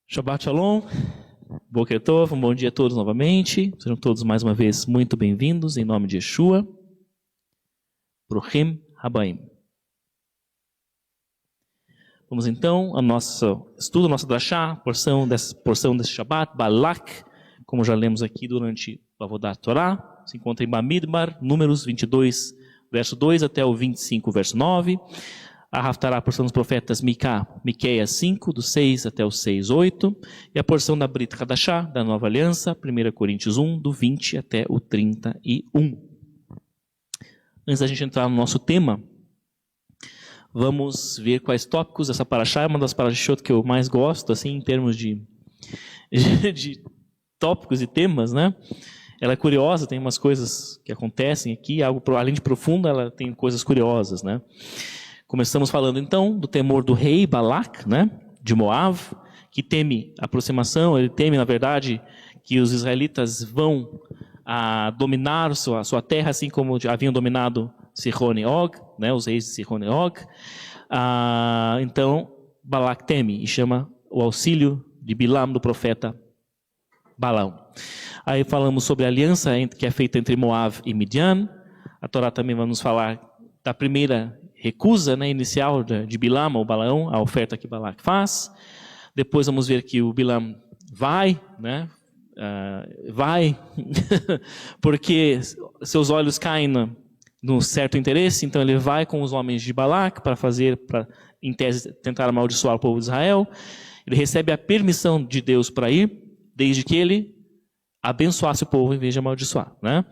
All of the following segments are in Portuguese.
Shabbat Shalom, Boker Tov, um bom dia a todos novamente. Sejam todos mais uma vez muito bem-vindos em nome de Yeshua. Bruchim Habaim. Vamos então ao nosso estudo, a nossa drashá, porção desse Shabbat, Balak, como já lemos aqui durante o Avodat Torá. Se encontra em Bamidbar, Números 22, verso 2 até o 25, verso 9. A Haftará, a porção dos profetas Miqueias 5, do 6 até o 6, 8. E a porção da Brit Hadashá, da Nova Aliança, 1 Coríntios 1, do 20 até o 31. Antes da gente entrar no nosso tema, vamos ver quais tópicos. Essa paraxá é uma das parashot que eu mais gosto, assim, em termos de tópicos e temas, né? Ela é curiosa, tem umas coisas que acontecem aqui, algo além de profundo, ela tem coisas curiosas, né? Começamos falando então do temor do rei Balak, né, de Moab, que teme a aproximação, ele teme, na verdade, que os israelitas vão dominar sua terra, assim como haviam dominado Sihon e Og, né, os reis de Sihon e Og. Então, Balak teme e chama o auxílio de Bilam, do profeta Balaão. Aí falamos sobre a aliança que é feita entre Moab e Midian. A Torá também vai nos falar da primeira recusa, né, inicial de Bilam ou Balaão, a oferta que Balak faz. Depois vamos ver que o Bilam vai, né, porque seus olhos caem no certo interesse, então ele vai com os homens de Balak para em tese, tentar amaldiçoar o povo de Israel. Ele recebe a permissão de Deus para ir, desde que ele abençoasse o povo em vez de amaldiçoar, né?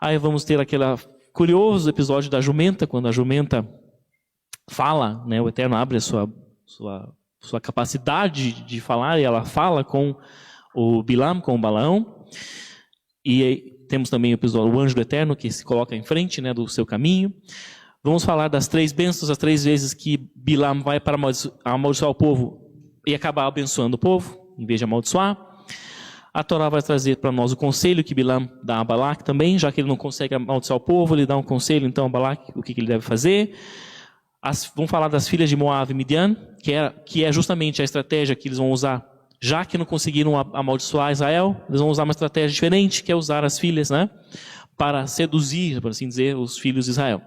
Aí vamos ter aquele curioso episódio da jumenta, quando a jumenta fala, né, o Eterno abre a sua capacidade de falar, e ela fala com o Bilam, com o Balaão. E aí, temos também o episódio, o anjo do Eterno, que se coloca em frente, né, do seu caminho. Vamos falar das 3 bênçãos, as 3 vezes que Bilam vai para amaldiçoar o povo e acaba abençoando o povo, em vez de amaldiçoar. A Torá vai trazer para nós o conselho que Bilam dá a Balak também, já que ele não consegue amaldiçoar o povo, ele dá um conselho então a Balak, o que ele deve fazer. Vamos falar das filhas de Moab e Midian, que é justamente a estratégia que eles vão usar, já que não conseguiram amaldiçoar Israel, eles vão usar uma estratégia diferente, que é usar as filhas, né, para seduzir, por assim dizer, os filhos de Israel.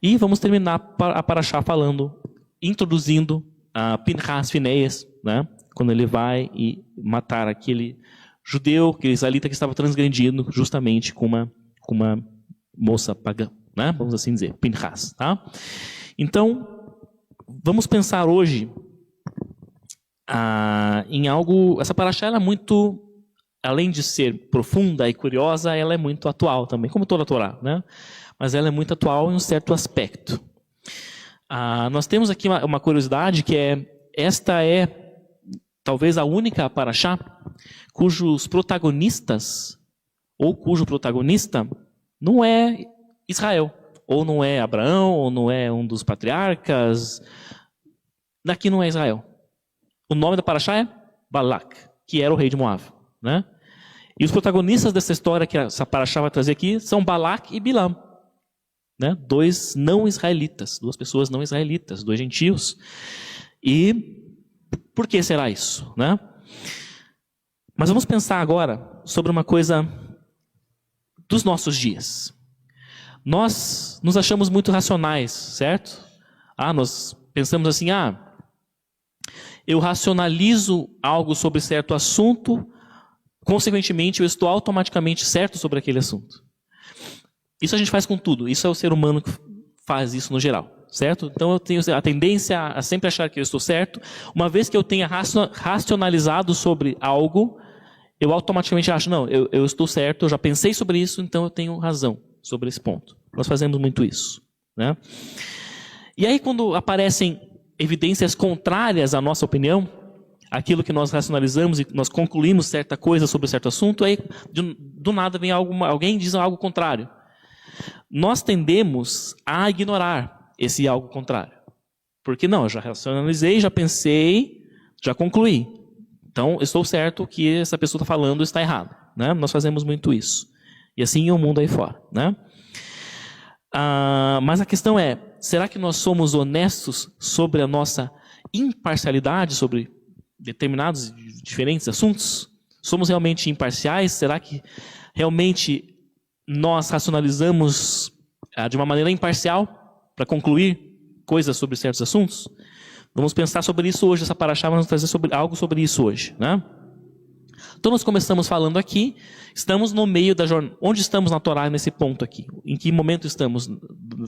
E vamos terminar a paraxá introduzindo a Pinchas Finéias, né, quando ele vai e matar aquele judeu, aquele israelita que estava transgredindo justamente com uma moça pagã, né, vamos assim dizer, Pinchas, tá? Então, vamos pensar hoje em algo. Essa paraxá ela é muito, além de ser profunda e curiosa, ela é muito atual também, como toda a Torá, né? Mas ela é muito atual em um certo aspecto. Nós temos aqui uma curiosidade que esta é talvez a única paraxá cujos protagonistas, ou cujo protagonista, não é Israel. Ou não é Abraão, ou não é um dos patriarcas. Daqui não é Israel. O nome da paraxá é Balak, que era o rei de Moab, né? E os protagonistas dessa história que essa paraxá vai trazer aqui são Balak e Bilam, né? 2 não israelitas, 2 pessoas não israelitas, 2 gentios. E por que será isso, né? Mas vamos pensar agora sobre uma coisa dos nossos dias. Nós nos achamos muito racionais, certo? Nós pensamos assim, eu racionalizo algo sobre certo assunto, consequentemente eu estou automaticamente certo sobre aquele assunto. Isso a gente faz com tudo, isso é o ser humano que faz isso no geral, certo? Então eu tenho a tendência a sempre achar que eu estou certo. Uma vez que eu tenha racionalizado sobre algo, eu automaticamente acho, não, eu estou certo, eu já pensei sobre isso, então eu tenho razão sobre esse ponto. Nós fazemos muito isso, né? E aí quando aparecem evidências contrárias à nossa opinião, aquilo que nós racionalizamos e nós concluímos certa coisa sobre certo assunto, aí do nada vem alguém diz algo contrário. Nós tendemos a ignorar esse algo contrário. Porque não, eu já racionalizei, já pensei, já concluí. Então, eu estou certo que essa pessoa está falando está errado, né? Nós fazemos muito isso. E assim é o mundo aí fora, né? Mas a questão é, será que nós somos honestos sobre a nossa imparcialidade sobre determinados diferentes assuntos? Somos realmente imparciais? Será que realmente nós racionalizamos de uma maneira imparcial para concluir coisas sobre certos assuntos? Vamos pensar sobre isso hoje. Essa paraxá vai nos trazer algo sobre isso hoje, né? Então nós começamos falando aqui, estamos no meio da jornada. Onde estamos na Torá nesse ponto aqui? Em que momento estamos?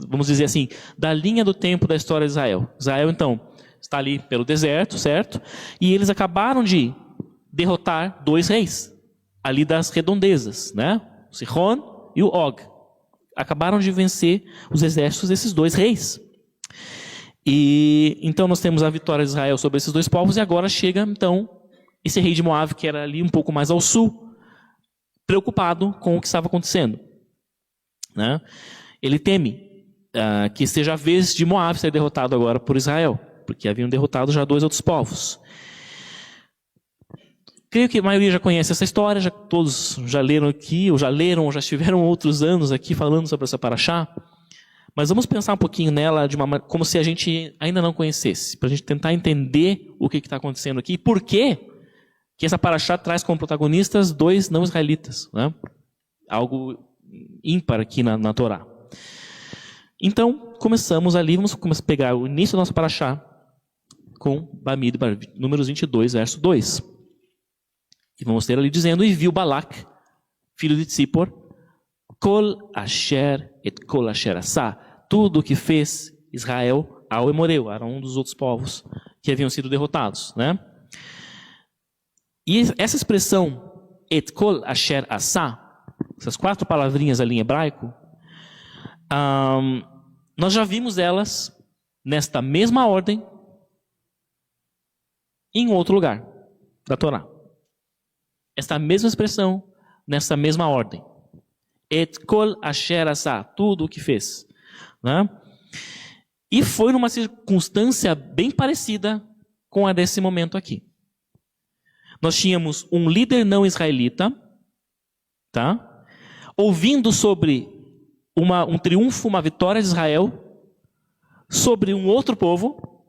Vamos dizer assim, da linha do tempo da história de Israel. Israel, então, está ali pelo deserto, certo? E eles acabaram de derrotar 2 reis, ali das redondezas, né? O Sihon e o Og. Acabaram de vencer os exércitos desses 2 reis. E então nós temos a vitória de Israel sobre esses 2 povos, e agora chega, então, esse rei de Moab, que era ali um pouco mais ao sul, preocupado com o que estava acontecendo, né? Ele teme que seja a vez de Moab ser derrotado agora por Israel, porque haviam derrotado já 2 outros povos. Creio que a maioria já conhece essa história, todos já leram aqui, ou já leram, ou já estiveram outros anos aqui falando sobre essa paraxá. Mas vamos pensar um pouquinho nela como se a gente ainda não conhecesse, para a gente tentar entender o que está acontecendo aqui e por que essa paraxá traz como protagonistas 2 não israelitas, né? Algo ímpar aqui na Torá. Então, começamos ali, vamos pegar o início da nossa paraxá com Bamidbar, números 22, verso 2. E vamos ter ali dizendo: e viu Balac, filho de Tzipor, Kol Asher et Kol Asher Asa, tudo o que fez Israel ao Emoreu, era um dos outros povos que haviam sido derrotados, né? E essa expressão et Kol Asher Asa, essas 4 palavrinhas ali em hebraico, nós já vimos elas nesta mesma ordem em outro lugar da Torá. Esta mesma expressão nessa mesma ordem. Et Kol Asher Asa, tudo o que fez, né? E foi numa circunstância bem parecida com a desse momento aqui. Nós tínhamos um líder não israelita, tá? Ouvindo sobre um triunfo, uma vitória de Israel sobre um outro povo.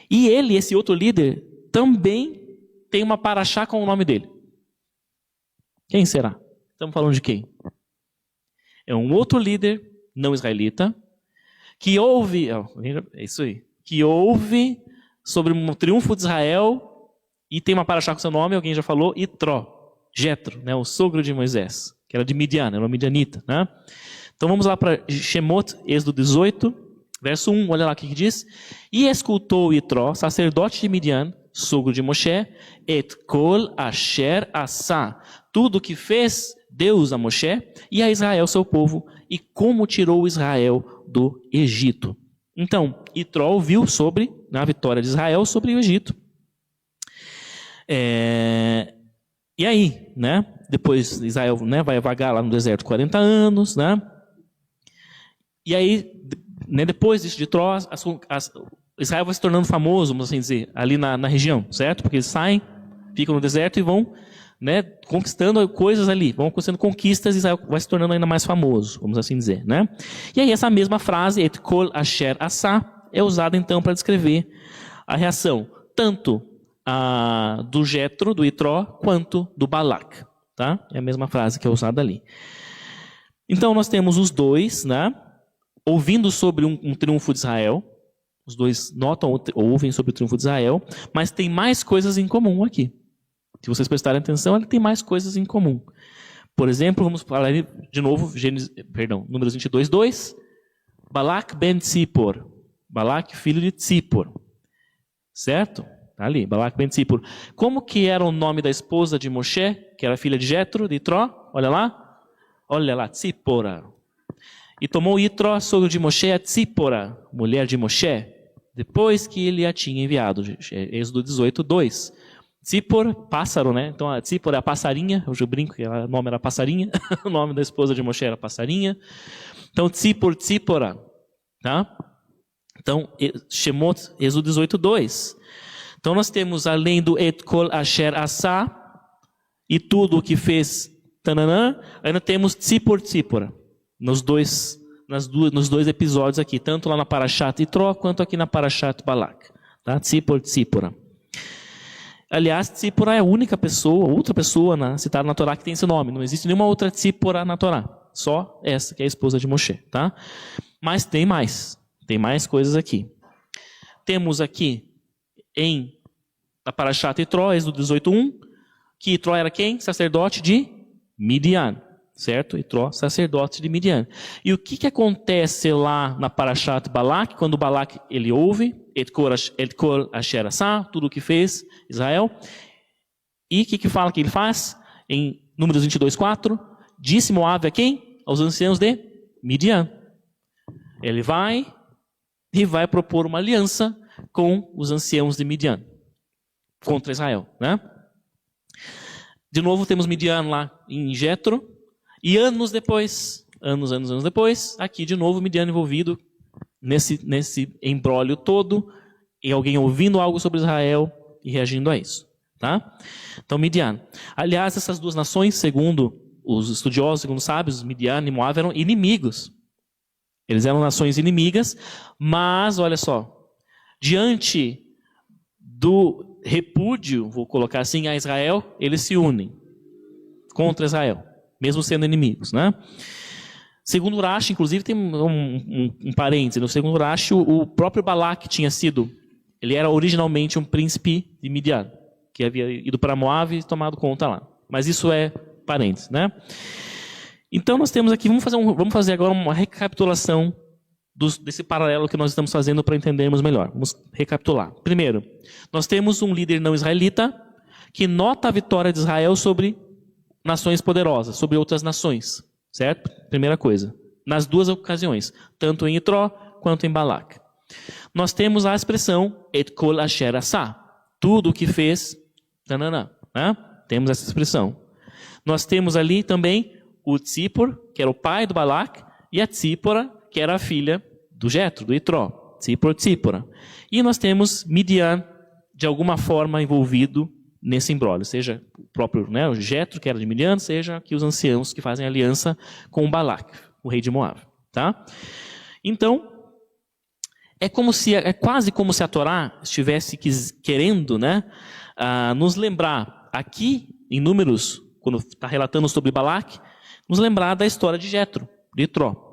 E ele, esse outro líder, também tem uma paraxá com o nome dele. Quem será? Estamos falando de quem? É um outro líder não israelita que ouve, é isso aí, que ouve sobre um triunfo de Israel e tem uma paraxá com seu nome, alguém já falou, Itró, Jetro, né, o sogro de Moisés, que era de Midian, era uma midianita, né? Então vamos lá para Shemot, Êxodo 18, verso 1, olha lá o que diz. E escutou Itró, sacerdote de Midian, sogro de Moshe, et kol asher asa, tudo o que fez Deus a Moshe e a Israel, seu povo, e como tirou Israel do Egito. Então, Itró ouviu sobre a vitória de Israel sobre o Egito. E aí, né? Depois Israel, né, vai vagar lá no deserto 40 anos, né? E aí, né, depois disso de Itró, Israel vai se tornando famoso, vamos assim dizer, ali na região, certo? Porque eles saem, ficam no deserto e vão, né, conquistando coisas ali, vão conquistando conquistas, e Israel vai se tornando ainda mais famoso, vamos assim dizer, né? E aí essa mesma frase, et kol asher asa, é usada então para descrever a reação, tanto do Jetro, do Itró, quanto do Balac, tá? É a mesma frase que é usada ali. Então nós temos os 2, né, ouvindo sobre um triunfo de Israel. Os 2 notam ou ouvem sobre o triunfo de Israel, mas tem mais coisas em comum aqui. Se vocês prestarem atenção, ele tem mais coisas em comum. Por exemplo, vamos falar de novo, Números 22, 2. Balac ben Tzipor. Balac, filho de Tzipor. Certo? Está ali, Balac ben Tzipor. Como que era o nome da esposa de Moshe, que era filha de Jetro, de Itró? Olha lá, Tzipora. E tomou Itró, sogro de Moshe, a Tzipora, mulher de Moshe, depois que ele a tinha enviado. Êxodo 18, 2. Tzipor, pássaro, né? Então a Tzipor é a passarinha, hoje eu brinco que o nome era passarinha, o nome da esposa de Moshe era passarinha. Então Tzipor, Tzipora, tá? Então, Shemot, Êxodo 18, 2. Então nós temos, além do et kol asher asa, e tudo o que fez tananã, ainda temos Tzipor, Tzipora, nos dois episódios aqui, tanto lá na Parashat Itró, quanto aqui na Parashat Balac. Tá? Tzipor, Tzipora. Aliás, Tzípora é a única pessoa, outra pessoa citada na Torá que tem esse nome. Não existe nenhuma outra Tzípora na Torá. Só essa, que é a esposa de Moshe. Tá? Mas tem mais. Tem mais coisas aqui. Temos aqui, na Parashat Itró, Êxodo 18:1, que Itró era quem? Sacerdote de Midian. Certo? Itró, sacerdote de Midian. E o que acontece lá na Parashat Balak, quando Balak ele ouve, Et Kol Asher Asá, tudo o que fez Israel. E o que fala que ele faz? Em Números 22:4, disse Moabe a quem? Aos anciãos de Midian. Ele vai propor uma aliança com os anciãos de Midian contra Israel, né? De novo temos Midian lá em Jetro. E anos depois, aqui de novo Midian envolvido nesse embrólio todo, e alguém ouvindo algo sobre Israel e reagindo a isso. Tá? Então Midian. Aliás, essas duas nações, segundo os estudiosos, segundo os sábios, Midian e Moab eram inimigos. Eles eram nações inimigas, mas olha só, diante do repúdio, vou colocar assim, a Israel, eles se unem contra Israel, mesmo sendo inimigos, né? Segundo Urashi, inclusive, tem um parêntese. No segundo Urashi, o próprio Balak ele era originalmente um príncipe de Midian, que havia ido para Moab e tomado conta lá. Mas isso é parêntese, né? Então nós temos aqui, vamos fazer agora uma recapitulação desse paralelo que nós estamos fazendo para entendermos melhor. Vamos recapitular. Primeiro, nós temos um líder não israelita que nota a vitória de Israel sobre nações poderosas, sobre outras nações. Certo? Primeira coisa. Nas duas ocasiões, tanto em Itró quanto em Balak. Nós temos a expressão Et Kol Asher Asá, tudo o que fez, tananã, né? Temos essa expressão. Nós temos ali também o Tzipor, que era o pai do Balak, e a Tzípora, que era a filha do Jetro, do Itró. Tzípora. E nós temos Midian, de alguma forma envolvido nesse imbróglio, seja o próprio o Jetro, que era de Midian, seja aqui os anciãos que fazem aliança com o Balak, o rei de Moab. Tá? Então, é quase como se a Torá estivesse querendo nos lembrar, aqui em Números, quando está relatando sobre Balak, nos lembrar da história de Jetro, de Itró.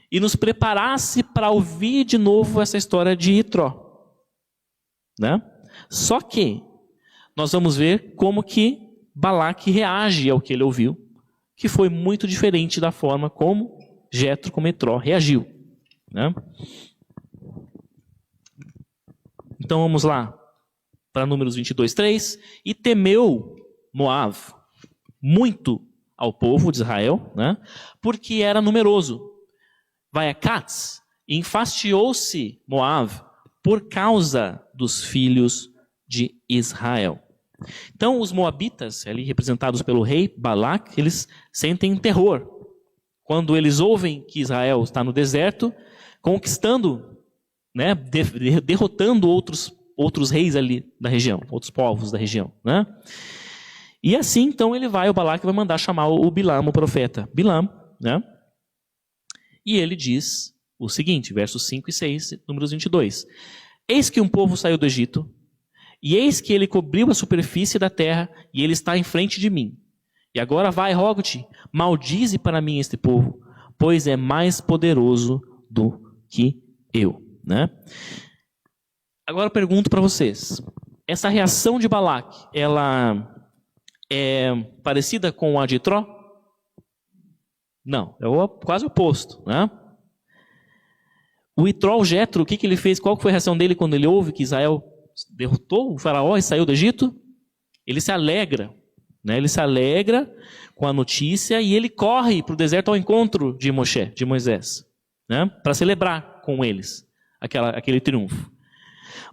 E nos preparasse para ouvir de novo essa história de Itró. Né? Só que nós vamos ver como que Balak reage ao que ele ouviu, que foi muito diferente da forma como Jetro, como Itró, reagiu. Né? Então vamos lá para Números 22:3. E temeu Moab muito ao povo de Israel, né? Porque era numeroso. Vai a Katz, e enfastiou-se Moab por causa dos filhos de Israel. Então os moabitas, ali representados pelo rei Balak, eles sentem terror quando eles ouvem que Israel está no deserto, conquistando, derrotando outros reis ali da região, outros povos da região. Né? E assim, então, o Balak vai mandar chamar o Bilam, o profeta Bilam, né? E ele diz o seguinte, versos 5 e 6, Números 22. Eis que um povo saiu do Egito, e eis que ele cobriu a superfície da terra, e ele está em frente de mim. E agora vai, rogo-te, maldize para mim este povo, pois é mais poderoso do que eu. Né? Agora eu pergunto para vocês, essa reação de Balak, ela é parecida com a de Itró? Não, é quase o oposto. Né? O Itró, o Jetro, o que ele fez? Qual foi a reação dele quando ele ouve que Israel derrotou o faraó e saiu do Egito? Ele se alegra. Né? Ele se alegra com a notícia e ele corre para o deserto ao encontro de Moisés, né? Para celebrar com eles aquele triunfo.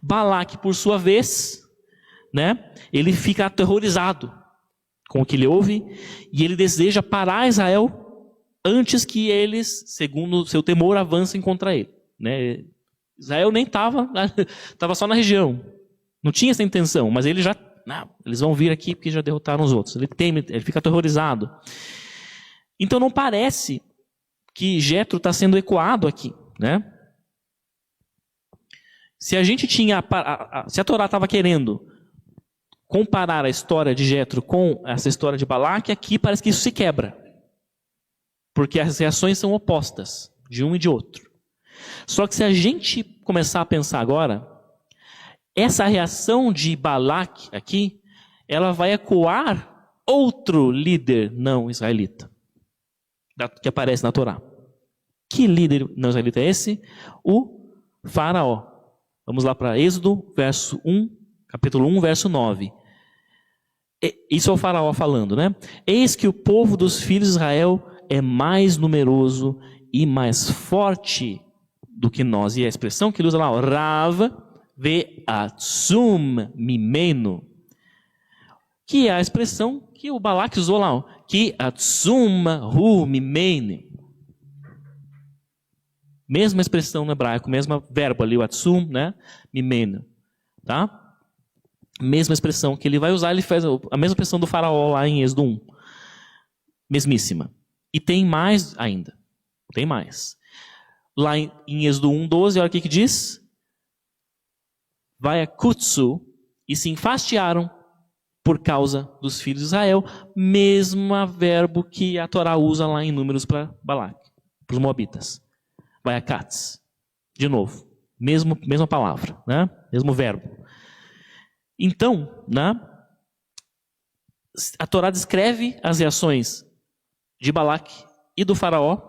Balak, por sua vez, né? Ele fica aterrorizado com o que ele ouve e ele deseja parar Israel antes que eles, segundo o seu temor, avancem contra ele. Né? Israel nem estava só na região. Não tinha essa intenção, mas ele já... Não, eles vão vir aqui porque já derrotaram os outros. Ele teme, ele fica aterrorizado. Então não parece que Jetro está sendo ecoado aqui. Né? Se a gente tinha... Se a Torá estava querendo comparar a história de Jetro com essa história de Balaque, aqui parece que isso se quebra. Porque as reações são opostas, de um e de outro. Só que se a gente começar a pensar agora, essa reação de Balaque aqui, ela vai ecoar outro líder não israelita, que aparece na Torá. Que líder não israelita é esse? O Faraó. Vamos lá para Êxodo, capítulo 1, verso 9. Isso é o Faraó falando, né? Eis que o povo dos filhos de Israel é mais numeroso e mais forte do que nós. E a expressão que ele usa lá, Rav ve'atzum mimeno, que é a expressão que o Balaque usou lá, que atzum hu mimene. Mesma expressão no hebraico, mesmo verbo ali, o atzum, né? Mimeno, tá? Mesma expressão que ele vai usar, ele faz a mesma expressão do Faraó lá em Êxodo 1. Mesmíssima. E tem mais ainda. Tem mais. Lá em Êxodo 1:12, olha o que diz. Vai a Kutsu e se enfastiaram por causa dos filhos de Israel. Mesmo verbo que a Torá usa lá em Números para Balaque, para os moabitas. Vai a Katz. De novo. Mesma palavra, né? Mesmo verbo. Então, né, a Torá descreve as reações de Balaque e do Faraó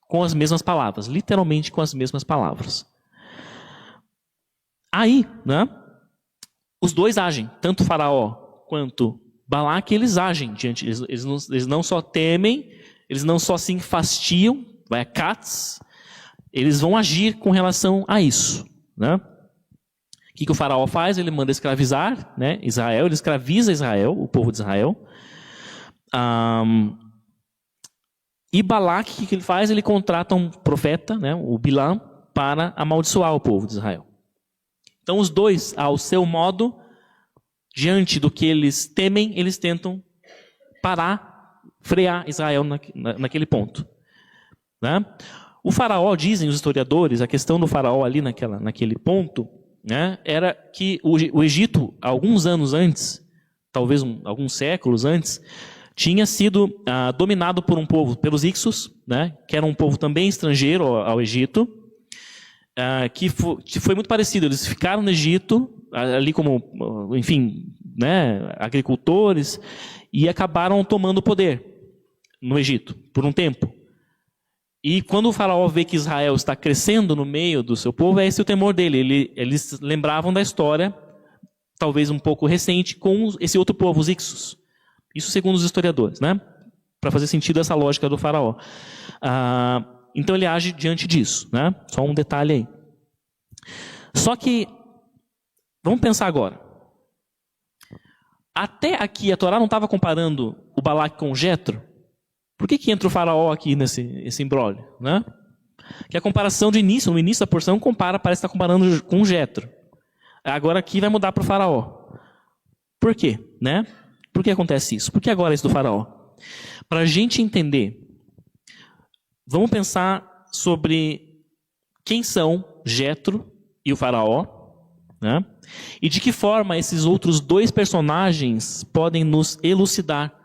com as mesmas palavras, literalmente com as mesmas palavras. Aí, né, os dois agem, tanto o Faraó quanto Balaque, eles agem diante, eles não só temem, eles não só se enfastiam, vai a Katz, eles vão agir com relação a isso, né? O que o Faraó faz? Ele manda escravizar, né, Israel, ele escraviza Israel, o povo de Israel. E Balaque, o que ele faz? Ele contrata um profeta, né, o Bilam, para amaldiçoar o povo de Israel. Então os dois, ao seu modo, diante do que eles temem, eles tentam parar, frear Israel naquele ponto. Né? O Faraó, dizem os historiadores, a questão do Faraó ali naquele ponto, né, era que o Egito, alguns anos antes, talvez alguns séculos antes, tinha sido dominado por um povo, pelos Ixos, né, que era um povo também estrangeiro ao Egito, que foi muito parecido. Eles ficaram no Egito, ali como, enfim, né, agricultores, e acabaram tomando o poder no Egito, por um tempo. E quando o Faraó vê que Israel está crescendo no meio do seu povo, é esse o temor dele. Eles lembravam da história, talvez um pouco recente, com esse outro povo, os Ixos. Isso segundo os historiadores, né? Para fazer sentido essa lógica do Faraó. Então ele age diante disso, né? Só um detalhe aí. Só que, vamos pensar agora. Até aqui a Torá não estava comparando o Balaque com o Jetro? Por que entra o Faraó aqui nesse imbróglio, né? Que a comparação no início da porção parece estar comparando com o Jetro. Agora aqui vai mudar para o Faraó. Por quê, né? Por que acontece isso? Por que agora isso do Faraó? Para a gente entender, vamos pensar sobre quem são Jetro e o Faraó, né? E de que forma esses outros dois personagens podem nos elucidar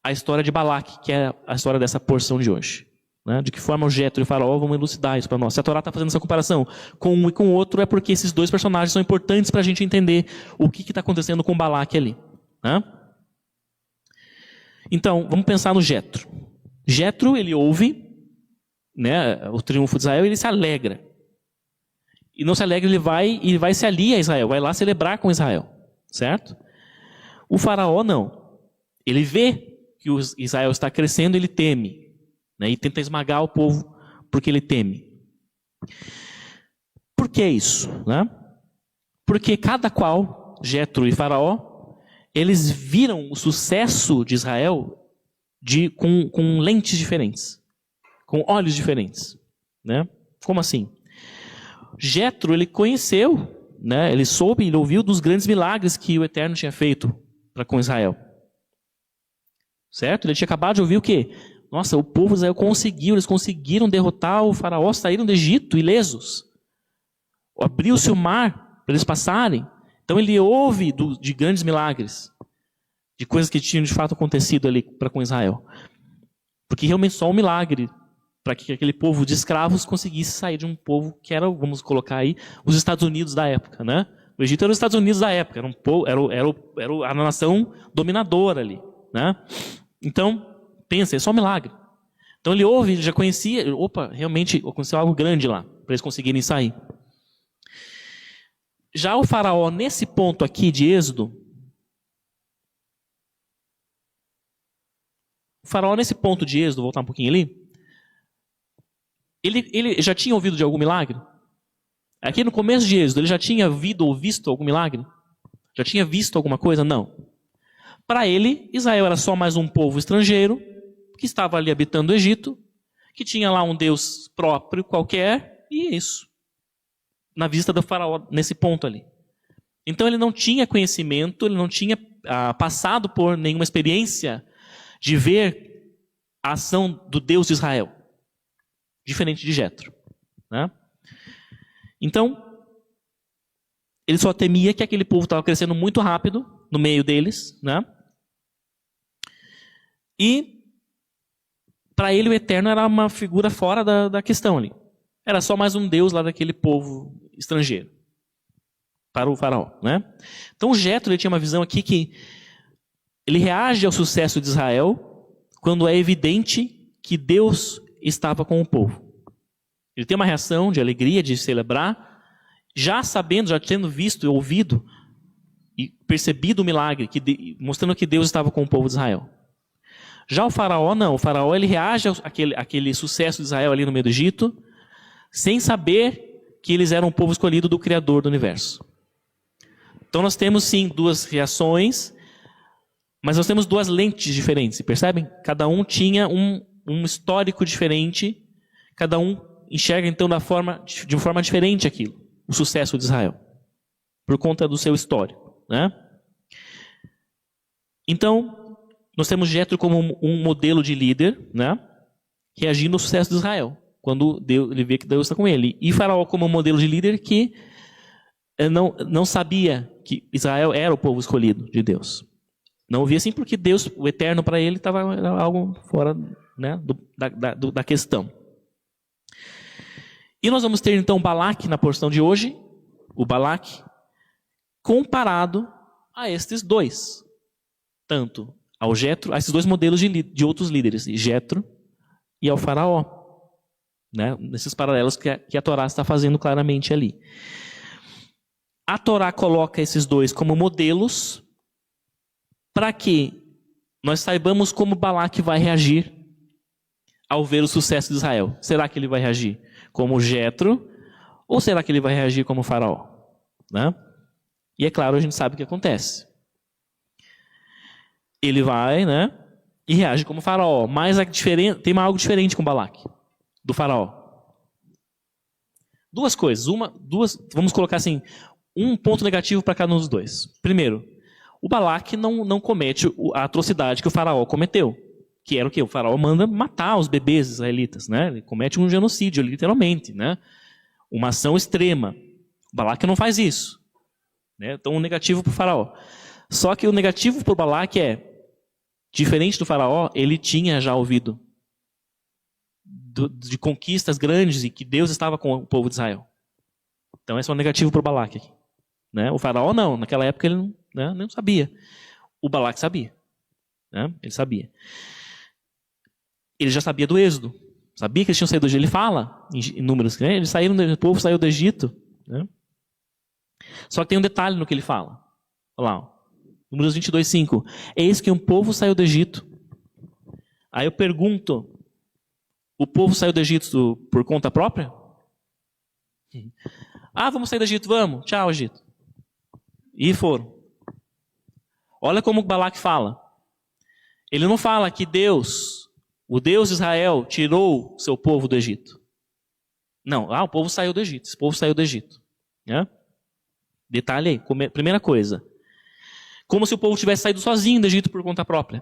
a história de Balaque, que é a história dessa porção de hoje. Né? De que forma o Jetro e o Faraó vão elucidar isso para nós. Se a Torá está fazendo essa comparação com um e com o outro, é porque esses dois personagens são importantes para a gente entender o que está acontecendo com Balaque ali. Né? Então, vamos pensar no Jetro. Jetro, ele ouve, né, o triunfo de Israel e ele se alegra. E não se alegra, ele vai se aliar a Israel, vai lá celebrar com Israel. Certo? O Faraó não. Ele vê que Israel está crescendo, ele teme, né, e tenta esmagar o povo porque ele teme. Por que isso? Né? Porque cada qual, Jetro e Faraó, eles viram o sucesso de Israel com lentes diferentes, com olhos diferentes. Né? Como assim? Jetro, ele conheceu, né, ele soube, ele ouviu dos grandes milagres que o Eterno tinha feito com Israel. Certo? Ele tinha acabado de ouvir o quê? Nossa, o povo de Israel eles conseguiram derrotar o Faraó, saíram do Egito ilesos. Abriu-se o mar para eles passarem. Então ele ouve de grandes milagres, de coisas que tinham de fato acontecido ali para com Israel. Porque realmente só um milagre para que aquele povo de escravos conseguisse sair de um povo que era, vamos colocar aí, os Estados Unidos da época, né? O Egito era os Estados Unidos da época, era a nação dominadora ali, né? Então, pensa, é só um milagre. Então ele ouve, ele já conhecia, opa, realmente aconteceu algo grande lá, para eles conseguirem sair. Já o faraó, nesse ponto aqui de Êxodo, voltar um pouquinho ali, ele já tinha ouvido de algum milagre? Aqui no começo de Êxodo, ele já tinha ouvido ou visto algum milagre? Já tinha visto alguma coisa? Não. Para ele, Israel era só mais um povo estrangeiro, que estava ali habitando o Egito, que tinha lá um Deus próprio qualquer, e é isso. Na vista do faraó, nesse ponto ali. Então ele não tinha conhecimento, ele não tinha passado por nenhuma experiência de ver a ação do Deus de Israel. Diferente de Jetro, né? Então, ele só temia que aquele povo estava crescendo muito rápido no meio deles, né? E para ele o Eterno era uma figura fora da questão ali. Era só mais um Deus lá daquele povo estrangeiro. Para o faraó, né? Então Jetro, ele tinha uma visão aqui que ele reage ao sucesso de Israel quando é evidente que Deus estava com o povo. Ele tem uma reação de alegria, de celebrar, já sabendo, já tendo visto e ouvido e percebido o milagre, mostrando que Deus estava com o povo de Israel. Já o faraó não, o faraó ele reage àquele sucesso de Israel ali no meio do Egito, sem saber que eles eram o povo escolhido do Criador do universo. Então nós temos sim duas reações, mas nós temos duas lentes diferentes, percebem? Cada um tinha um histórico diferente, cada um enxerga então de uma forma diferente aquilo, o sucesso de Israel, por conta do seu histórico, né? Então, nós temos Jetro como um modelo de líder, né? Reagindo ao sucesso de Israel, quando ele vê que Deus está com ele. E Faraó como um modelo de líder que não sabia que Israel era o povo escolhido de Deus. Não via assim porque Deus, o Eterno para ele, estava algo fora, né, da questão. E nós vamos ter então Balaque na porção de hoje, o Balaque, comparado a estes dois. Tanto ao Jetro, a esses dois modelos de outros líderes, Jetro e ao Faraó. Né? Nesses paralelos que a Torá está fazendo claramente ali. A Torá coloca esses dois como modelos para que nós saibamos como Balaque vai reagir ao ver o sucesso de Israel. Será que ele vai reagir como Jetro ou será que ele vai reagir como Faraó? Né? E é claro, a gente sabe o que acontece. Ele vai, né, e reage como Faraó, mas tem algo diferente com Balaque, do Faraó. Duas coisas, vamos colocar assim, um ponto negativo para cada um dos dois. Primeiro, o Balaque não comete a atrocidade que o Faraó cometeu, que era o quê? O Faraó manda matar os bebês israelitas, né? Ele comete um genocídio, literalmente, né? Uma ação extrema. O Balaque não faz isso, né? Então, um negativo para o Faraó. Só que o negativo para o Balaque diferente do Faraó, ele tinha já ouvido de conquistas grandes e que Deus estava com o povo de Israel. Então, esse é um negativo para o Balaque. Né? O Faraó não, naquela época ele não sabia. O Balaque sabia. Né? Ele sabia. Ele já sabia do Êxodo. Sabia que eles tinham saído do Egito. Ele fala em Números, né? O povo saiu do Egito. Né? Só que tem um detalhe no que ele fala. Olha lá, Números 22:5. Eis que um povo saiu do Egito. Aí eu pergunto, o povo saiu do Egito por conta própria? Vamos sair do Egito, vamos. Tchau, Egito. E foram. Olha como o Balaque fala. Ele não fala que Deus, o Deus de Israel, tirou seu povo do Egito. Não, o povo saiu do Egito. Esse povo saiu do Egito. Né? Detalhe aí, primeira coisa. Como se o povo tivesse saído sozinho do Egito por conta própria.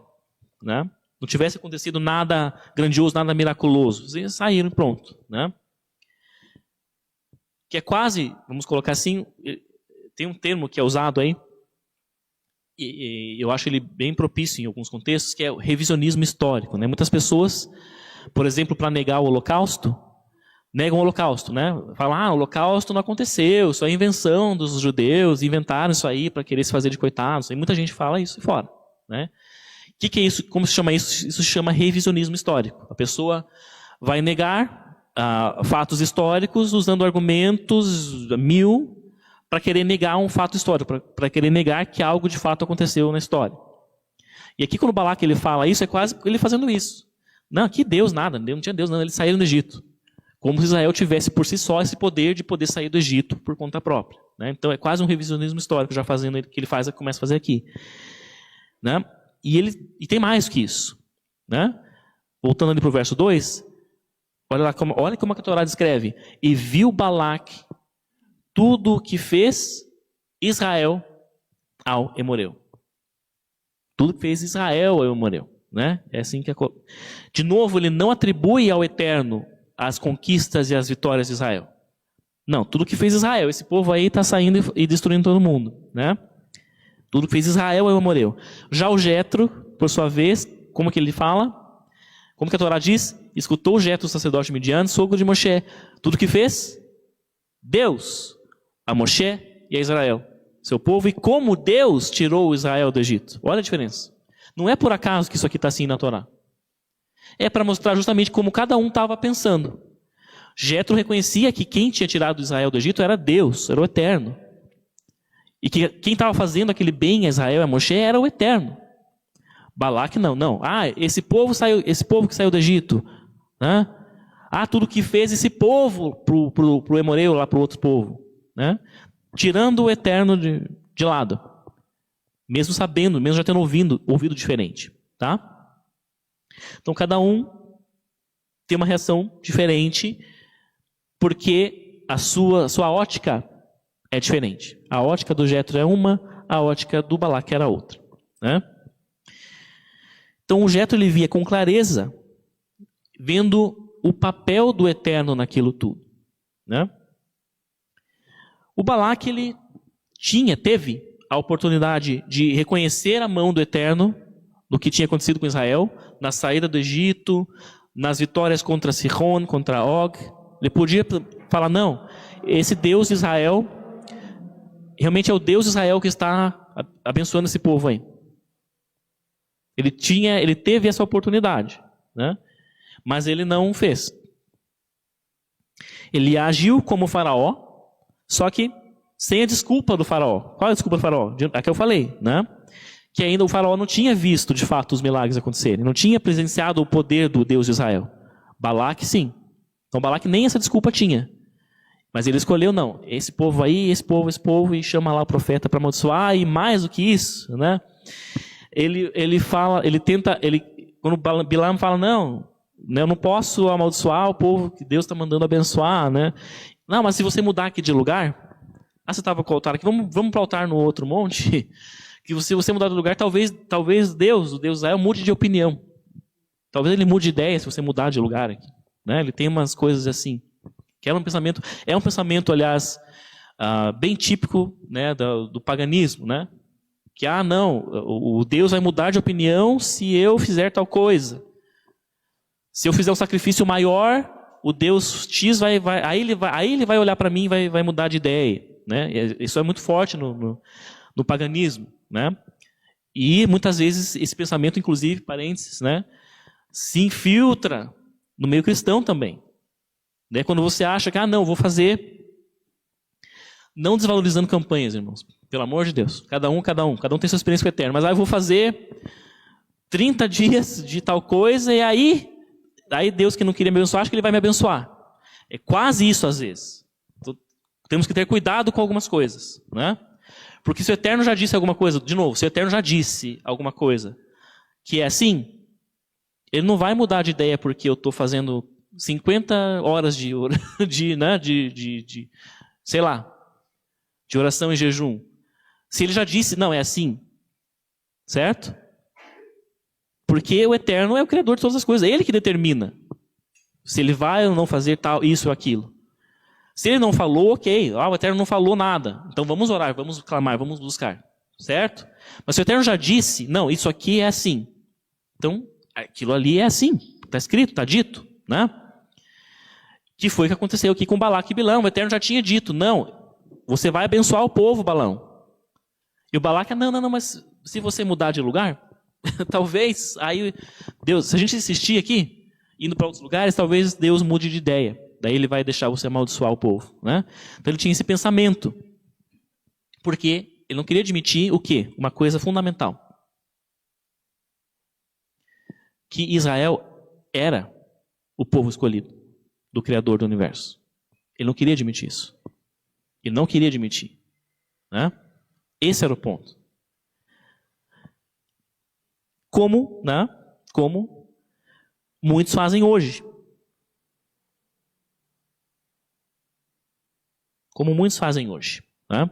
Né? Não tivesse acontecido nada grandioso, nada miraculoso. Eles saíram e pronto. Né? Que é quase, vamos colocar assim, tem um termo que é usado aí, e eu acho ele bem propício em alguns contextos, que é o revisionismo histórico, né? Muitas pessoas, por exemplo, para negar o Holocausto, negam o Holocausto, né? Falam, o Holocausto não aconteceu, isso é invenção dos judeus, inventaram isso aí para querer se fazer de coitados. E muita gente fala isso fora, né? O que é isso? Como se chama isso? Isso se chama revisionismo histórico. A pessoa vai negar fatos históricos usando argumentos para querer negar um fato histórico, para querer negar que algo de fato aconteceu na história. E aqui quando o Balaque ele fala isso, é quase ele fazendo isso. Não, aqui Deus nada, não tinha Deus, não, eles saíram do Egito. Como se Israel tivesse por si só esse poder de poder sair do Egito por conta própria, né? Então é quase um revisionismo histórico já fazendo que ele começa a fazer aqui, né? E tem mais que isso, né? Voltando ali para o verso 2, olha como a Torá descreve. E viu Balaque tudo o que fez Israel ao Emoreu. Tudo que fez Israel ao Emoreu, né? É assim que de novo, ele não atribui ao Eterno as conquistas e as vitórias de Israel. Não, tudo que fez Israel. Esse povo aí está saindo e destruindo todo mundo, né? Tudo que fez Israel é o Amoreu. Já o Jetro, por sua vez, como que ele fala? Como que a Torá diz? Escutou Jetro, o sacerdote midiano, sogro de Moshe. Tudo que fez? Deus a Moshe e a Israel, seu povo. E como Deus tirou Israel do Egito. Olha a diferença. Não é por acaso que isso aqui está assim na Torá. É para mostrar justamente como cada um estava pensando. Jetro reconhecia que quem tinha tirado Israel do Egito era Deus, era o Eterno. E que quem estava fazendo aquele bem a Israel e a Moshe era o Eterno. Balaque não. Esse povo que saiu do Egito. Né? Tudo que fez esse povo pro Emoreu, lá pro outro povo. Né? Tirando o Eterno de lado. Mesmo sabendo, mesmo já tendo ouvido diferente. Tá? Então cada um tem uma reação diferente, porque a sua ótica é diferente. A ótica do Jetro é uma, a ótica do Balaque era outra, né? Então o Jetro ele via com clareza, vendo o papel do Eterno naquilo tudo, né? O Balaque ele teve a oportunidade de reconhecer a mão do Eterno no que tinha acontecido com Israel, na saída do Egito, nas vitórias contra Sihon, contra Og. Ele podia falar, não, esse Deus de Israel, realmente é o Deus de Israel que está abençoando esse povo aí. Ele teve essa oportunidade, né? Mas ele não fez. Ele agiu como faraó, só que sem a desculpa do faraó. Qual é a desculpa do faraó? A que eu falei, né? Que ainda o faraó não tinha visto de fato os milagres acontecerem, não tinha presenciado o poder do Deus de Israel. Balaque sim. Então Balaque nem essa desculpa tinha. Mas ele escolheu não, esse povo aí, esse povo, e chama lá o profeta para amaldiçoar, e mais do que isso, né? Quando Bilam fala, não, eu não posso amaldiçoar o povo que Deus está mandando abençoar, né? Não, mas se você mudar aqui de lugar, você estava com o altar aqui, vamos para o altar no outro monte, que se você mudar de lugar, talvez Deus, o Deus Israel, mude de opinião. Talvez ele mude de ideia se você mudar de lugar aqui, né? Ele tem umas coisas assim. Que é um pensamento, aliás, bem típico, né, do paganismo, né? Que, não, o Deus vai mudar de opinião se eu fizer tal coisa. Se eu fizer um sacrifício maior, o Deus X aí ele vai olhar para mim e vai mudar de ideia, né? Isso é muito forte no paganismo, né? E muitas vezes esse pensamento, inclusive, parênteses, né, se infiltra no meio cristão também. Quando você acha que, não, vou fazer, não desvalorizando campanhas, irmãos, pelo amor de Deus, cada um tem sua experiência com o Eterno, mas eu vou fazer 30 dias de tal coisa, e aí Deus que não queria me abençoar, acha que Ele vai me abençoar. É quase isso às vezes. Então, temos que ter cuidado com algumas coisas, né? Porque se o Eterno já disse alguma coisa, de novo, se o Eterno já disse alguma coisa que é assim, Ele não vai mudar de ideia porque eu estou fazendo 50 horas de oração e jejum. Se ele já disse, não, é assim, certo? Porque o Eterno é o Criador de todas as coisas, é Ele que determina se Ele vai ou não fazer tal, isso ou aquilo. Se ele não falou, ok, o Eterno não falou nada. Então vamos orar, vamos clamar, vamos buscar. Certo? Mas se o Eterno já disse, não, isso aqui é assim. Então, aquilo ali é assim. Está escrito, está dito. Né? Que foi o que aconteceu aqui com Balaque e Bilão. O Eterno já tinha dito, não, você vai abençoar o povo, Balão. E o Balaque, não, mas se você mudar de lugar, talvez, aí Deus, se a gente insistir aqui, indo para outros lugares, talvez Deus mude de ideia. Daí ele vai deixar você amaldiçoar o povo. Né? Então ele tinha esse pensamento. Porque ele não queria admitir o quê? Uma coisa fundamental. Que Israel era o povo escolhido do Criador do universo. Ele não queria admitir isso. Ele não queria admitir. Né? Esse era o ponto. Como muitos fazem hoje. Como muitos fazem hoje. Né?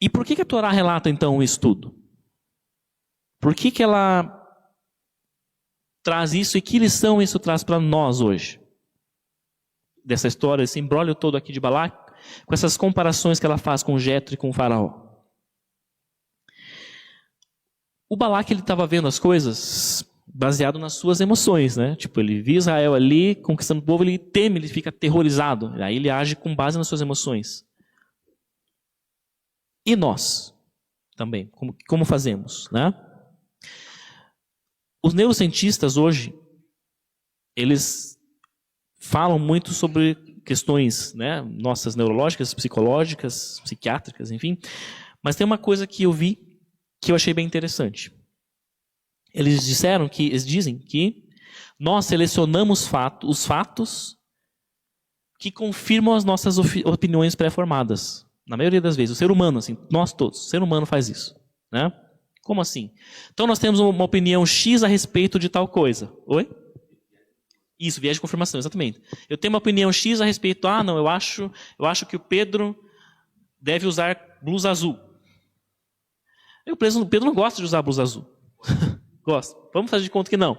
E por que a Torá relata então isso tudo? Por que ela traz isso e que lição isso traz para nós hoje? Dessa história, esse imbróglio todo aqui de Balaque, com essas comparações que ela faz com Jetro e com o faraó. O Balaque, ele estava vendo as coisas baseado nas suas emoções, né? Tipo, ele via Israel ali conquistando o povo, ele teme, ele fica aterrorizado. Aí ele age com base nas suas emoções. E nós também, como fazemos, né? Os neurocientistas hoje, eles falam muito sobre questões, né, nossas neurológicas, psicológicas, psiquiátricas, enfim. Mas tem uma coisa que eu vi que eu achei bem interessante. Eles dizem que nós selecionamos os fatos que confirmam as nossas opiniões pré-formadas. Na maioria das vezes, o ser humano, assim, nós todos, o ser humano faz isso, né? Como assim? Então nós temos uma opinião X a respeito de tal coisa. Oi? Isso, viés de confirmação, exatamente. Eu tenho uma opinião X a respeito, não, eu acho que o Pedro deve usar blusa azul. O Pedro não gosta de usar blusa azul. Gosta. Vamos fazer de conta que não.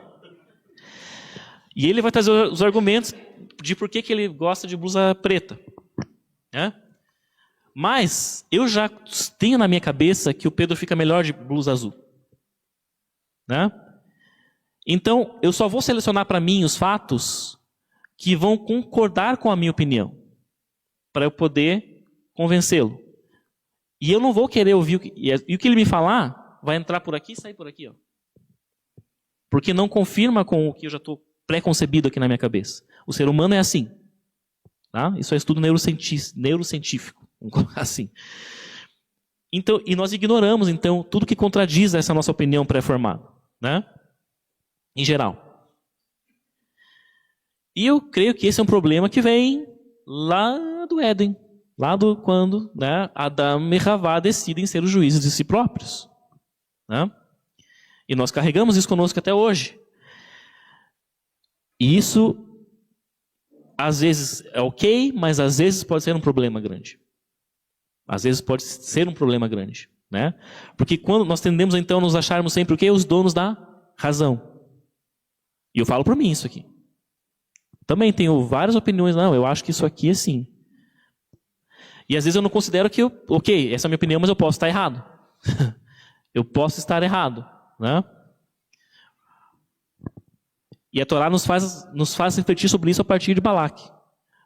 E ele vai trazer os argumentos de por que ele gosta de blusa preta. Né? Mas eu já tenho na minha cabeça que o Pedro fica melhor de blusa azul. Né? Então, eu só vou selecionar para mim os fatos que vão concordar com a minha opinião, para eu poder convencê-lo. E eu não vou querer ouvir e o que ele me falar vai entrar por aqui e sair por aqui. Ó. Porque não confirma com o que eu já estou pré-concebido aqui na minha cabeça. O ser humano é assim. Tá? Isso é estudo neurocientífico. Vamos colocar assim. Então, e nós ignoramos, então, tudo que contradiz essa nossa opinião pré-formada. Né? Em geral. E eu creio que esse é um problema que vem lá do Éden. Lá do quando, né, Adão e Havá decidem ser os juízes de si próprios. Né? E nós carregamos isso conosco até hoje. E isso, às vezes é ok, mas às vezes pode ser um problema grande. Às vezes pode ser um problema grande. Né? Porque quando nós tendemos então a nos acharmos sempre o quê? Os donos da razão. E eu falo por mim isso aqui. Também tenho várias opiniões. Não, eu acho que isso aqui é assim. E às vezes eu não considero que, ok, essa é a minha opinião, mas eu posso estar errado. Eu posso estar errado. Né? E a Torá nos faz refletir sobre isso a partir de Balaque.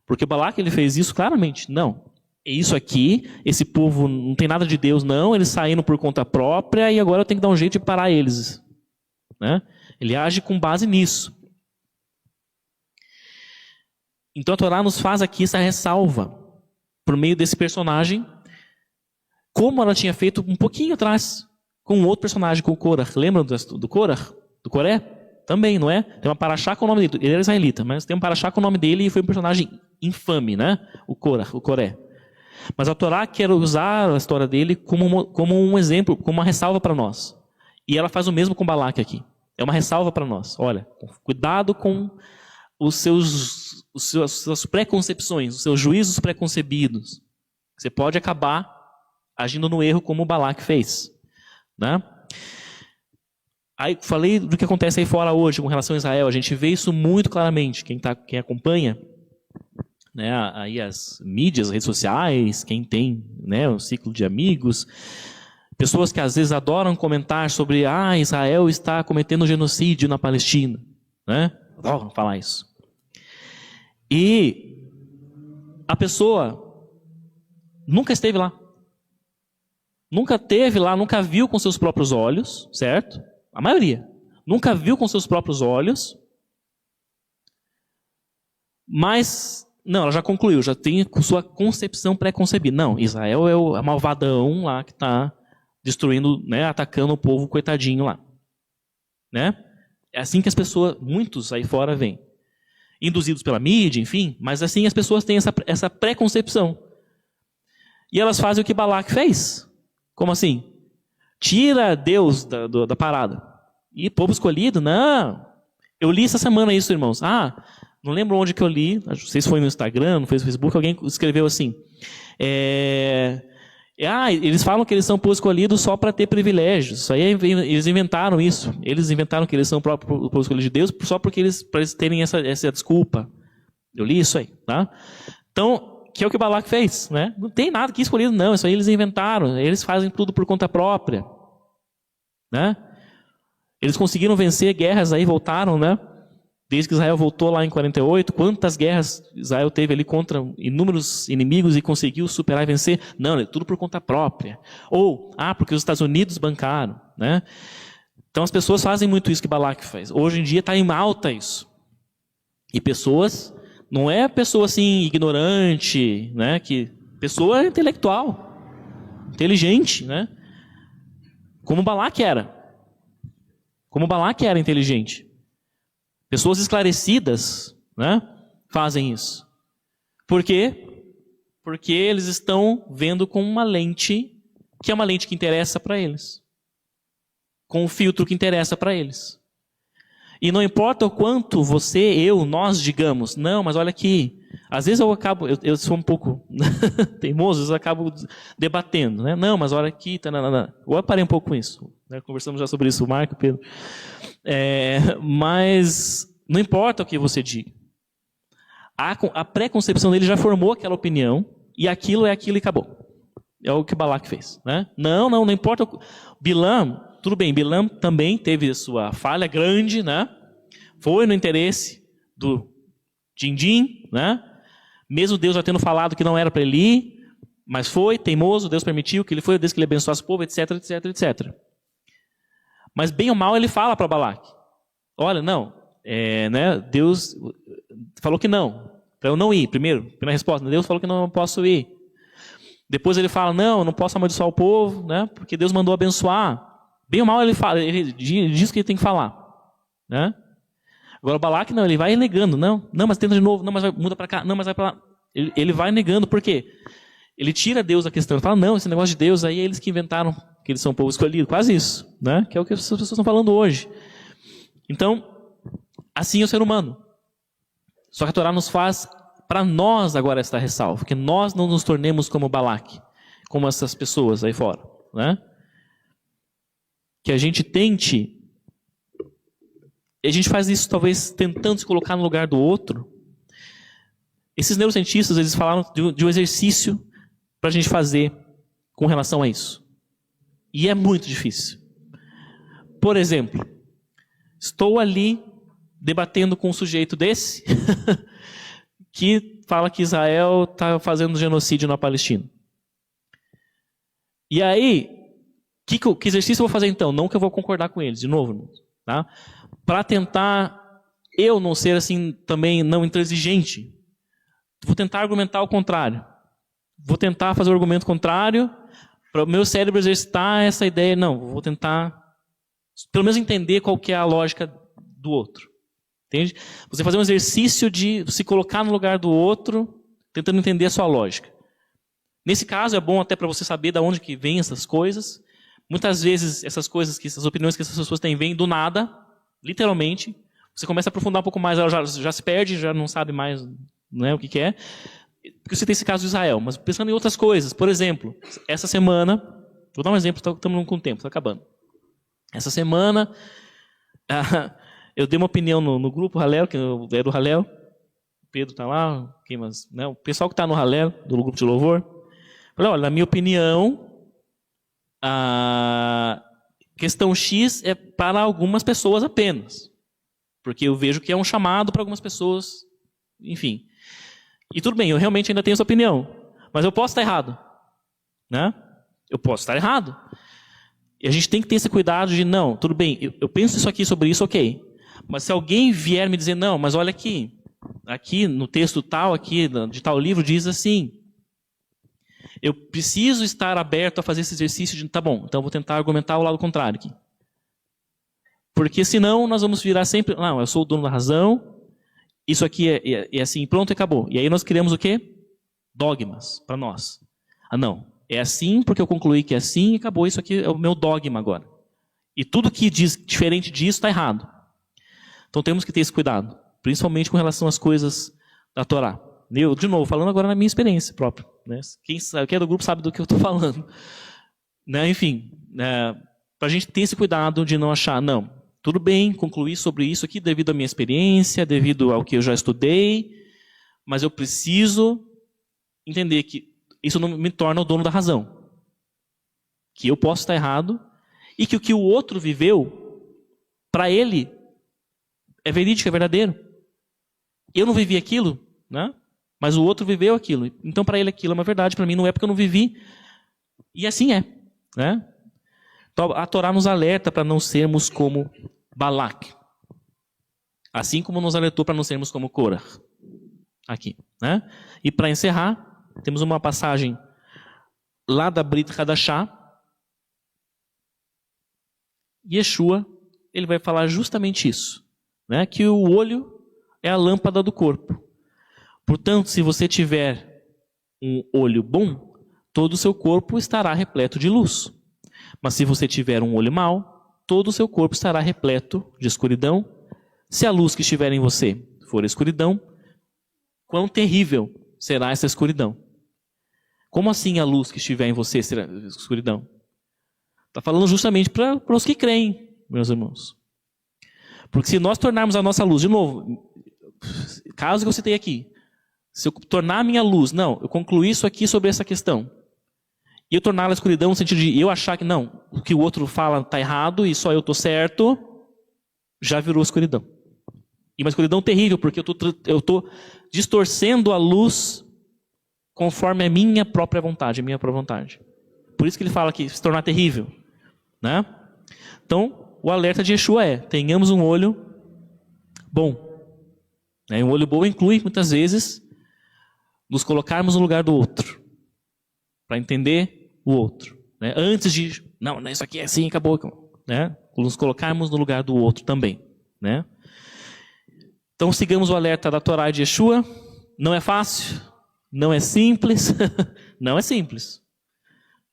Porque Balaque ele fez isso claramente. Não, é isso aqui, esse povo não tem nada de Deus, não, eles saíram por conta própria e agora eu tenho que dar um jeito de parar eles. Né? Ele age com base nisso. Então a Torá nos faz aqui essa ressalva por meio desse personagem, como ela tinha feito um pouquinho atrás com um outro personagem, com o Korah. Lembram do Korah? Do Coré? Também, não é? Tem uma paraxá com o nome dele. Ele era israelita, mas tem um paraxá com o nome dele e foi um personagem infame, né? O Korah, o Coré. Mas a Torá quer usar a história dele como um exemplo, como uma ressalva para nós. E ela faz o mesmo com Balaque aqui. É uma ressalva para nós. Olha, cuidado com os suas preconcepções, os seus juízos preconcebidos. Você pode acabar agindo no erro como o Balaque fez. Né? Aí, falei do que acontece aí fora hoje com relação a Israel. A gente vê isso muito claramente. Quem acompanha né, aí as mídias, redes sociais, quem tem, né, um ciclo de amigos, pessoas que às vezes adoram comentar sobre Israel está cometendo genocídio na Palestina, né? Adoram falar isso. E a pessoa nunca esteve lá. Nunca esteve lá, nunca viu com seus próprios olhos, certo? A maioria. Nunca viu com seus próprios olhos. Mas, não, ela já concluiu, já tem sua concepção pré-concebida. Não, Israel é o malvadão lá que está destruindo, né, atacando o povo coitadinho lá. Né? É assim que as pessoas, muitos aí fora veem. Induzidos pela mídia, enfim, mas assim as pessoas têm essa pré-concepção. E elas fazem o que Balaque fez. Como assim? Tira Deus da parada. E povo escolhido? Não. Eu li essa semana isso, irmãos. Não lembro onde que eu li, não sei se foi no Instagram, no Facebook, alguém escreveu assim. Eles falam que eles são povo escolhido só para ter privilégios. Isso aí eles inventaram isso. Eles inventaram que eles são o povo escolhido de Deus só porque para eles terem essa desculpa. Eu li isso aí, tá? Então, que é o que Balaque fez, né? Não tem nada que escolhido, não. Isso aí eles inventaram. Eles fazem tudo por conta própria, né? Eles conseguiram vencer guerras aí, voltaram, né? Desde que Israel voltou lá em 48, quantas guerras Israel teve ali contra inúmeros inimigos e conseguiu superar e vencer? Não, é tudo por conta própria. Ou, porque os Estados Unidos bancaram, né? Então as pessoas fazem muito isso que Balaque faz. Hoje em dia está em alta isso. E pessoas, não é pessoa assim ignorante, né? Pessoa intelectual, inteligente, né? Como Balaque era. Como Balaque era inteligente. Pessoas esclarecidas, né, fazem isso. Por quê? Porque eles estão vendo com uma lente que é uma lente que interessa para eles. Com um filtro que interessa para eles. E não importa o quanto nós digamos, não, mas olha aqui, às vezes eu sou um pouco teimoso, eu acabo debatendo, né? Não, mas olha aqui, eu parei um pouco com isso, né? Conversamos já sobre isso, o Marco, o Pedro. Mas não importa o que você diga. A pré-concepção dele já formou aquela opinião, e aquilo é aquilo e acabou. É o que Balaque fez, né? Não importa. Bilam, tudo bem, Bilam também teve sua falha grande, né? Foi no interesse do din-din, né? Mesmo Deus já tendo falado que não era para ele ir, mas foi teimoso, Deus permitiu que ele foi, Deus que ele abençoasse o povo, etc, etc, etc. Mas bem ou mal ele fala para Balaque. Olha, não, né? Deus falou que não, para eu não ir. Primeiro, primeira resposta, Deus falou que não posso ir. Depois ele fala, não posso amaldiçoar o povo, né? Porque Deus mandou abençoar. Bem ou mal ele diz o que ele tem que falar, né? Agora o Balaque não, ele vai negando, não, mas tenta de novo, não, mas muda para cá, não, mas vai para lá. Ele vai negando, por quê? Ele tira Deus da questão, ele fala, não, esse negócio de Deus aí é eles que inventaram que eles são o povo escolhido, quase isso, né? Que é o que as pessoas estão falando hoje. Então, assim é o ser humano. Só que a Torá nos faz, para nós agora esta ressalva, que nós não nos tornemos como Balaque, como essas pessoas aí fora, né? Que a gente tente, a gente faz isso talvez tentando se colocar no lugar do outro. Esses neurocientistas, eles falaram de um exercício para a gente fazer com relação a isso. E é muito difícil. Por exemplo, estou ali debatendo com um sujeito desse que fala que Israel está fazendo genocídio na Palestina. E aí, que exercício eu vou fazer então? Não que eu vou concordar com eles, de novo, tá? Para tentar eu não ser assim também não intransigente. Vou tentar argumentar o contrário. Vou tentar fazer o argumento contrário para o meu cérebro exercitar essa ideia. Não, vou tentar pelo menos entender qual que é a lógica do outro. Entende? Você fazer um exercício de se colocar no lugar do outro, tentando entender a sua lógica. Nesse caso é bom até para você saber de onde que vem essas coisas. Muitas vezes essas opiniões que essas pessoas têm vêm do nada, literalmente. Você começa a aprofundar um pouco mais, ela já se perde, já não sabe mais, né, o que é. Porque você tem esse caso de Israel, mas pensando em outras coisas. Por exemplo, essa semana, vou dar um exemplo, estamos com o tempo, está acabando. Essa semana, eu dei uma opinião no grupo Halel, que é do Halel, Pedro está lá, quem mais, né? O pessoal que está no ralé, do grupo de louvor. Falei, olha, na minha opinião, a questão X é para algumas pessoas apenas. Porque eu vejo que é um chamado para algumas pessoas, enfim. E tudo bem, eu realmente ainda tenho essa opinião. Mas eu posso estar errado. Né? Eu posso estar errado. E a gente tem que ter esse cuidado de, não, tudo bem, eu penso isso aqui sobre isso, ok. Mas se alguém vier me dizer, não, mas olha aqui no texto tal, aqui de tal livro, diz assim. Eu preciso estar aberto a fazer esse exercício de, tá bom, então eu vou tentar argumentar o lado contrário aqui. Porque senão nós vamos virar sempre, não, eu sou o dono da razão, isso aqui é assim, pronto e acabou. E aí nós criamos o quê? Dogmas para nós. Ah, não, é assim porque eu concluí que é assim e acabou, isso aqui é o meu dogma agora. E tudo que diz diferente disso está errado. Então temos que ter esse cuidado, principalmente com relação às coisas da Torá. Eu, de novo, falando agora na minha experiência própria. Né? Quem é do grupo sabe do que eu estou falando. Né? Enfim, para a gente ter esse cuidado de não achar, não, tudo bem, concluir sobre isso aqui devido à minha experiência, devido ao que eu já estudei, mas eu preciso entender que isso não me torna o dono da razão. Que eu posso estar errado e que o que o outro viveu, para ele, é verídico, é verdadeiro. Eu não vivi aquilo, né? Mas o outro viveu aquilo. Então, para ele, aquilo é uma verdade. Para mim, não é porque eu não vivi. E assim é. Né? Então, a Torá nos alerta para não sermos como Balac. Assim como nos alertou para não sermos como Korah. Aqui. Né? E para encerrar, temos uma passagem lá da Brit Hadashah. Yeshua, ele vai falar justamente isso. Né? Que o olho é a lâmpada do corpo. Portanto, se você tiver um olho bom, todo o seu corpo estará repleto de luz. Mas se você tiver um olho mau, todo o seu corpo estará repleto de escuridão. Se a luz que estiver em você for escuridão, quão terrível será essa escuridão? Como assim a luz que estiver em você será escuridão? Está falando justamente para os que creem, meus irmãos. Porque se nós tornarmos a nossa luz, de novo, caso que eu citei aqui, se eu tornar a minha luz, não, eu concluí isso aqui sobre essa questão, e eu tornar a escuridão no sentido de eu achar que não, o que o outro fala está errado e só eu estou certo, já virou escuridão. E uma escuridão terrível, porque eu estou distorcendo a luz conforme a minha própria vontade, a minha própria vontade. Por isso que ele fala que se tornar terrível. Né? Então, o alerta de Yeshua é, tenhamos um olho bom. Um olho bom inclui, muitas vezes, nos colocarmos no lugar do outro, para entender o outro. Né? Antes de, não, isso aqui é assim, acabou. Né? Nos colocarmos no lugar do outro também. Né? Então, sigamos o alerta da Torá de Yeshua. Não é fácil, não é simples, não é simples.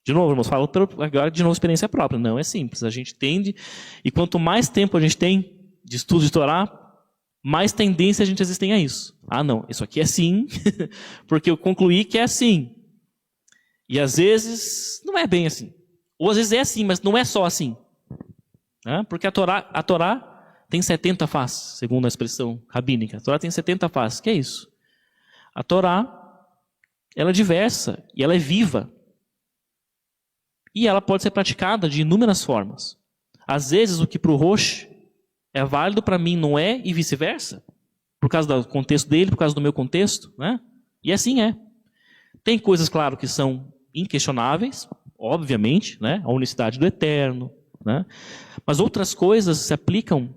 De novo, irmãos, falo agora de novo experiência própria. Não é simples, a gente tende, e quanto mais tempo a gente tem de estudo de Torá, mais tendência a gente tem a isso. Ah, não, isso aqui é assim, porque eu concluí que é assim. E às vezes não é bem assim. Ou às vezes é assim, mas não é só assim. Né? Porque a Torá tem 70 faces, segundo a expressão rabínica. A Torá tem 70 faces. O que é isso? A Torá, ela é diversa e ela é viva. E ela pode ser praticada de inúmeras formas. Às vezes o que para o Rosh é válido, para mim não é, e vice-versa. Por causa do contexto dele, por causa do meu contexto. Né? E assim é. Tem coisas, claro, que são inquestionáveis, obviamente, né? A unicidade do Eterno. Né? Mas outras coisas se aplicam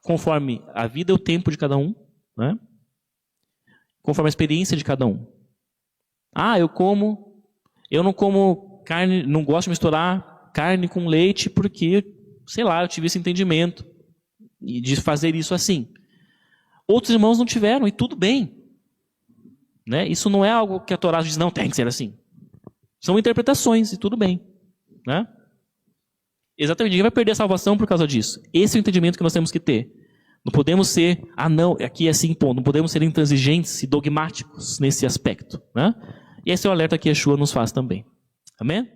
conforme a vida e o tempo de cada um. Né? Conforme a experiência de cada um. Ah, eu não como carne, não gosto de misturar carne com leite porque, sei lá, eu tive esse entendimento de fazer isso assim. Outros irmãos não tiveram, e tudo bem. Né? Isso não é algo que a Torá diz, não, tem que ser assim. São interpretações, e tudo bem. Né? Exatamente, ninguém vai perder a salvação por causa disso. Esse é o entendimento que nós temos que ter. Não podemos ser, não, aqui é assim, pô, não podemos ser intransigentes e dogmáticos nesse aspecto. Né? E esse é o alerta que Yeshua nos faz também. Amém?